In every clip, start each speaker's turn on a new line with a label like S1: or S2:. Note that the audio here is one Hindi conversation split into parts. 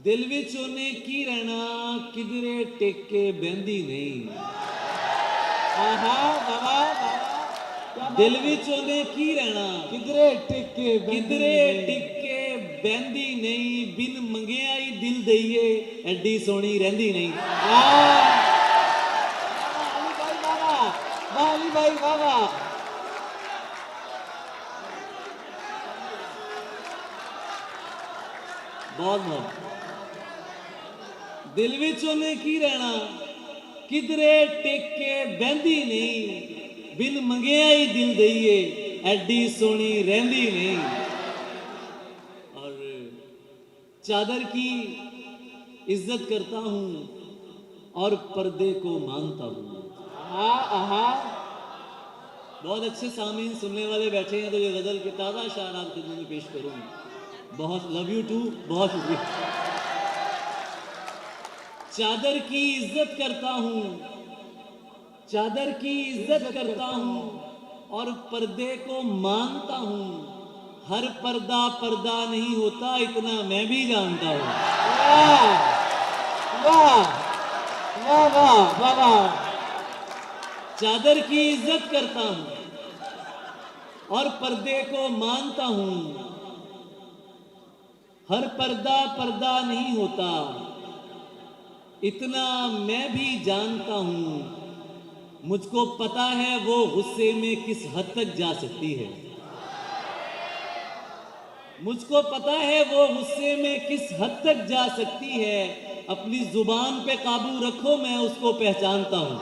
S1: ਦਿਲ ਵਿੱਚ ਉਹਨੇ ਕੀ ਰਹਿਣਾ, ਕਿਧਰੇ ਟਿਕ ਕੇ ਬਹਿੰਦੀ ਨਹੀਂ।
S2: ਆਹਾ ਵਾਹ
S1: ਦਿਲ ਵਿੱਚ ਉਹਨੇ ਕੀ ਰਹਿਣਾ,
S2: ਕਿਧਰੇ ਟਿਕ ਕੇ
S1: ਕਿਧਰੇ ਟਿਕ ਕੇ ਬਹਿੰਦੀ ਨਹੀਂ। ਬਿਨ ਮੰਗਿਆ ਹੀ ਦਿਲ ਦਈਏ, ਐਡੀ ਸੋਹਣੀ ਰਹਿੰਦੀ ਨਹੀਂ।
S2: ਅਲੀ ਭਾਈ ਵਾਹ
S1: ਬਹੁਤ ਬਹੁਤ। ਦਿਲ ਵਿੱਚ ਉਹਨੇ ਕੀ ਰਹਿਣਾ, ਕਿਧਰੇ ਟਿਕ ਕੇ ਬਹਿੰਦੀ ਨਹੀਂ। ਬਿਨ ਮੰਗਿਆ ਹੀ ਦਿਲ ਦਈਏ, ਐਡੀ ਸੋਹਣੀ ਰਹਿੰਦੀ ਨਹੀਂ। और चादर की इज्जत करता हूँ और पर्दे को मानता हूँ। बहुत अच्छे सामीन सुनने वाले बैठे हैं, तो ये गजल के ताज़ा शान आप खिदमत में पेश करूँ। बहुत लव यू टू, बहुत शुक्रिया। चादर की इज्जत करता हूँ, चादर की इज्जत करता हूँ और पर्दे को मानता हूँ। हर पर्दा पर्दा नहीं होता, इतना मैं भी जानता हूँ।
S2: वाह वाह वाह वाह।
S1: चादर की इज्जत करता हूँ और पर्दे को मानता हूँ। हर पर्दा पर्दा नहीं होता, इतना मैं भी जानता हूँ। मुझको पता है वो गुस्से में किस हद तक जा सकती है। मुझको पता है वो गुस्से में किस हद तक जा सकती है। अपनी जुबान पे काबू रखो, मैं उसको पहचानता हूँ।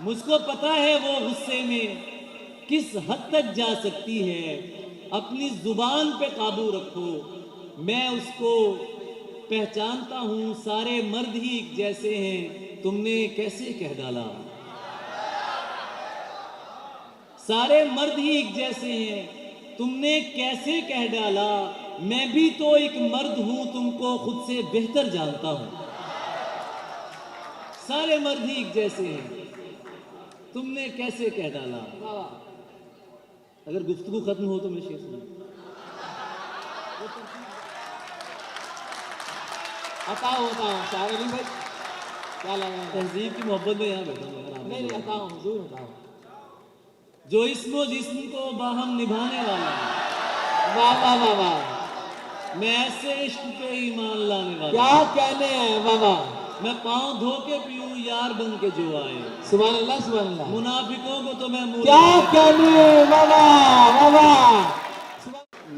S1: मुझको पता है वो गुस्से में किस हद तक जा सकती है। अपनी जुबान पे काबू रखो, मैं उसको पहचानता हूँ। सारे मर्द ही एक जैसे हैं, तुमने कैसे कह डाला। सारे मर्द ही एक जैसे हैं, तुमने कैसे कह डाला। मैं भी तो एक मर्द हूं, तुमको खुद से बेहतर जानता हूं। सारे मर्द ही एक जैसे हैं, तुमने कैसे कह डाला। अगर गुफ्तगू खत्म हो तो मैं शेर सुना।
S2: बताओ शायर अली भाई क्या लगा।
S1: तहजीब की मोहब्बत में यहाँ बैठा हूं।
S2: नहीं बताओ जरूर बताओ।
S1: जो इस्मो जिस्म को बाहम निभाने वाला,
S2: वाह वाह वाह वाह।
S1: मैं ऐसे इश्क पे ईमान लाने वाला।
S2: क्या कहने हैं वाह वाह।
S1: मैं पाँव धो के पीऊं यार बन के जो आए।
S2: सुभान अल्लाह सुभान अल्लाह।
S1: मुनाफिकों को तो मैं मुंह
S2: क्या कहने वाह वाह वाह वाह।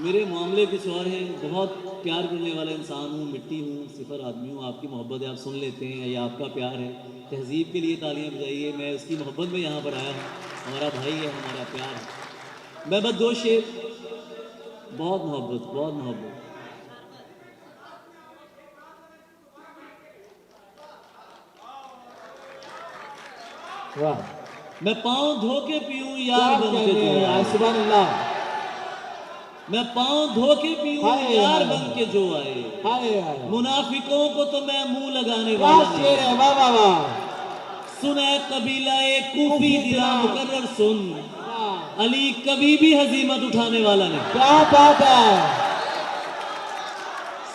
S1: मेरे मामले कुछ और है। बहुत प्यार करने वाला इंसान हूँ, मिट्टी हूँ, सिफर आदमी हूँ। आपकी मोहब्बत है, आप सुन लेते हैं, ये आपका प्यार है। तहजीब के लिए तालियां बजाइए। मैं उसकी मोहब्बत में यहाँ पर आया हूँ। हमारा भाई है, हमारा प्यार है। मैं बस दो शेर, बहुत मोहब्बत, बहुत मोहब्बत।
S2: वाह।
S1: मैं पाँव धो के पीऊं यार बन के जो आए।
S2: सुभान अल्लाह।
S1: मैं पाँव धो के पीऊं यार बन के जो आए।
S2: हाय हाय।
S1: मुनाफिकों को तो मैं मुंह लगाने
S2: क्या
S1: वाला नहीं।
S2: शेर है वाह वाह वाह।
S1: सुने कबीला ए कूफी दिला मुकर्रर सुन, अली कभी भी हजीमत उठाने वाला नहीं।
S2: क्या बात है।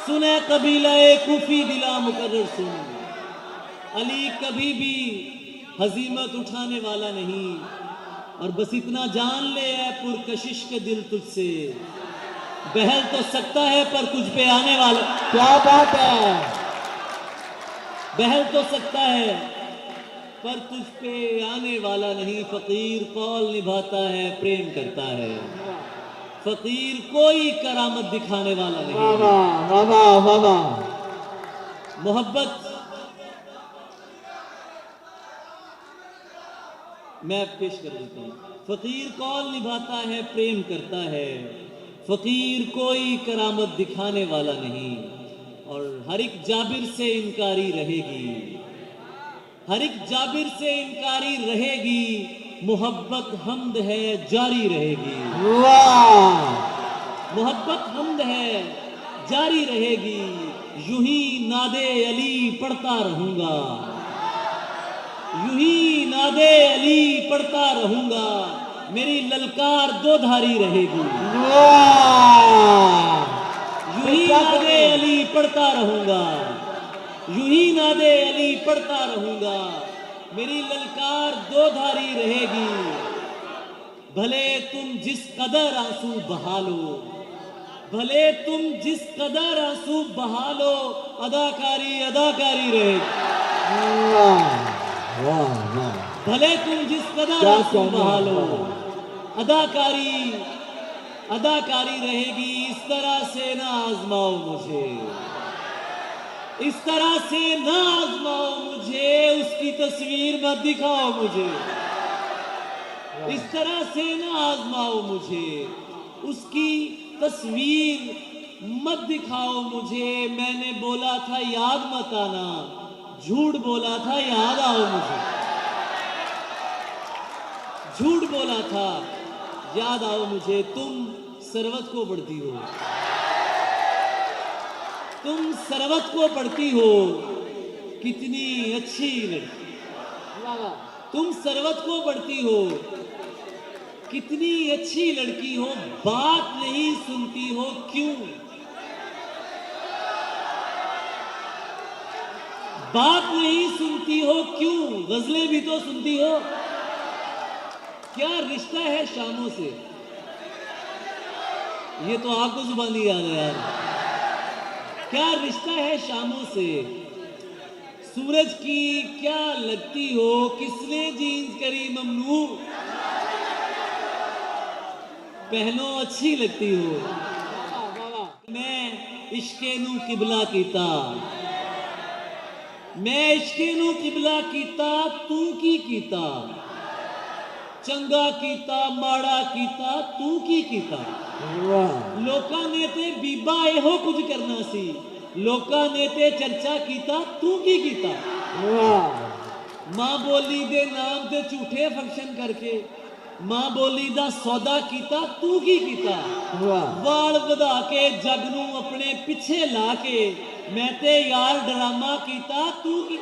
S1: सुने कबीला ए कूफी दिला मुकर्रर सुन, अली कभी भी हजीमत उठाने वाला नहीं। और बस इतना जान ले है पुरकशिश के दिल तुझसे, बहल तो सकता है पर तुझ पे आने वाला।
S2: क्या बात है।
S1: बहल तो सकता है पर तुझ पे आने वाला नहीं। फकीर कौल निभाता है, प्रेम करता है। फकीर कोई करामत दिखाने वाला नहीं।
S2: वाह वाह वाह वाह वाह।
S1: मोहब्बत मैं पेश कर देता हूँ। फकीर कौल निभाता है, प्रेम करता है। फकीर कोई करामत दिखाने वाला नहीं। और हर एक जाबिर से इनकारी रहेगी, हर एक जाबिर से इनकारी रहेगी। मोहब्बत हमद है, जारी रहेगी।
S2: वाह।
S1: मोहब्बत हमद है, जारी रहेगी। यूं ही नादे अली पढ़ता रहूंगा, यूं ही नादे अली पढ़ता रहूंगा। मेरी ललकार दो धारी रहेगी।
S2: वाह।
S1: यूं नादे अली पढ़ता रहूंगा, यूं ही नादे अली पढ़ता रहूंगा। मेरी ललकार दो धारी रहेगी, भले तुम जिस कदर आंसू बहा लो, भले तुम जिस कदर आंसू बहा लो, अदाकारी अदाकारी रहेगी।
S2: वाह वाह वाह,
S1: भले तुम जिस कदर
S2: क्या
S1: आंसू
S2: कहना
S1: बहा
S2: है,
S1: लो,
S2: वाह।
S1: अदाकारी अदाकारी रहेगी। इस तरह से ना आजमाओ मुझे, इस तरह से ना आजमाओ मुझे, उसकी तस्वीर मत दिखाओ मुझे, इस तरह से ना आजमाओ मुझे, उसकी तस्वीर मत दिखाओ मुझे। मैंने बोला था याद मत आना, झूठ बोला था याद आओ मुझे, झूठ बोला था याद आओ मुझे। तुम सरवत को पढ़ती हो, तुम सरवत को पढ़ती हो, कितनी अच्छी लड़की।
S2: वाह वाह,
S1: तुम सरवत को पढ़ती हो, कितनी अच्छी लड़की हो, बात नहीं सुनती हो क्यों? बात नहीं सुनती हो क्यों? गजलें भी तो सुनती हो। क्या रिश्ता है शामों से? ये तो आपको जुबानी याद है यार। क्या रिश्ता है शामों से? सूरज की क्या लगती हो, किसने जीन्स करी ममनू, पहनो अच्छी लगती हो।
S2: वाह वाह,
S1: मैं इश्के नू किबला कीता, मैं इश्के नू किबला कीता, तू की कीता, चंगा कीता माड़ा कीता, तू की कीता।
S2: वाह
S1: लोकां ने ते बीबा एहो कुछ करना सी, लोकां ने ते चर्चा कीता, तू की कीता।
S2: वाह,
S1: मां बोली दे नाम ते झूठे फंक्शन करके, मां बोली दा सौदा कीता, तू की कीता।
S2: वाह
S1: वाल वधा के जग नू अपने पिछे ला के, मैं ते यार ड्रामा कीता, तू की